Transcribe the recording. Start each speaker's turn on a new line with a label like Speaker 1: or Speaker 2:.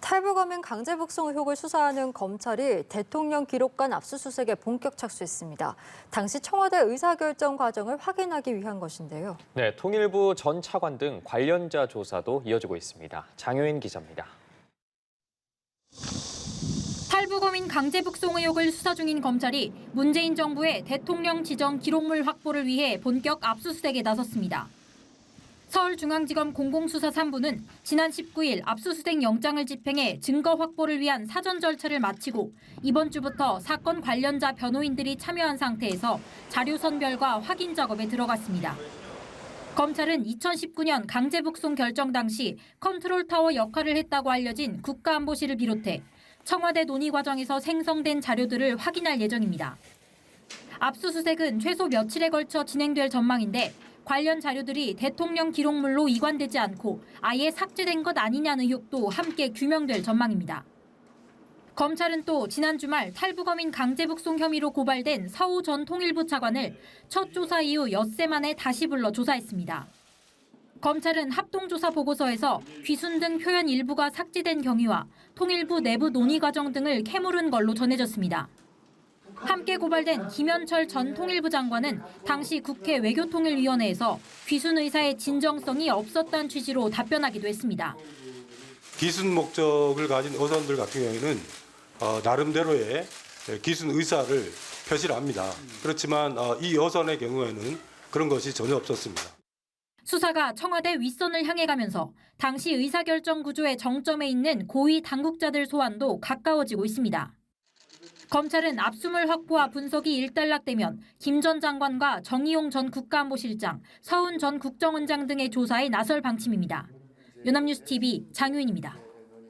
Speaker 1: 탈북어민 강제 북송 의혹을 수사하는 검찰이 대통령 기록관 압수수색에 본격 착수했습니다. 당시 청와대 의사결정 과정을 확인하기 위한 것인데요.
Speaker 2: 네, 통일부 전 차관 등 관련자 조사도 이어지고 있습니다. 장효인 기자입니다.
Speaker 3: 탈북어민 강제 북송 의혹을 수사 중인 검찰이 문재인 정부의 대통령 지정 기록물 확보를 위해 본격 압수수색에 나섰습니다. 서울중앙지검 공공수사 3부는 지난 19일 압수수색 영장을 집행해 증거 확보를 위한 사전 절차를 마치고 이번 주부터 사건 관련자 변호인들이 참여한 상태에서 자료 선별과 확인 작업에 들어갔습니다. 검찰은 2019년 강제 북송 결정 당시 컨트롤타워 역할을 했다고 알려진 국가안보실을 비롯해 청와대 논의 과정에서 생성된 자료들을 확인할 예정입니다. 압수수색은 최소 며칠에 걸쳐 진행될 전망인데 관련 자료들이 대통령 기록물로 이관되지 않고 아예 삭제된 것 아니냐는 의혹도 함께 규명될 전망입니다. 검찰은 또 지난 주말 탈북어민 강제 북송 혐의로 고발된 서우 전 통일부 차관을 첫 조사 이후 엿새 만에 다시 불러 조사했습니다. 검찰은 합동조사 보고서에서 귀순 등 표현 일부가 삭제된 경위와 통일부 내부 논의 과정 등을 캐물은 걸로 전해졌습니다. 함께 고발된 김현철 전 통일부 장관은 당시 국회 외교통일위원회에서 귀순 의사의 진정성이 없었다는 취지로 답변하기도 했습니다.
Speaker 4: 귀순 목적을 가진 어선들 같은 경우에는 나름대로의 귀순 의사를 표시를 합니다. 그렇지만 이 어선의 경우에는 그런 것이 전혀 없었습니다.
Speaker 3: 수사가 청와대 윗선을 향해 가면서 당시 의사결정 구조의 정점에 있는 고위 당국자들 소환도 가까워지고 있습니다. 검찰은 압수물 확보와 분석이 일단락되면 김 전 장관과 정의용 전 국가안보실장, 서훈 전 국정원장 등의 조사에 나설 방침입니다. 연합뉴스 TV 장효인입니다.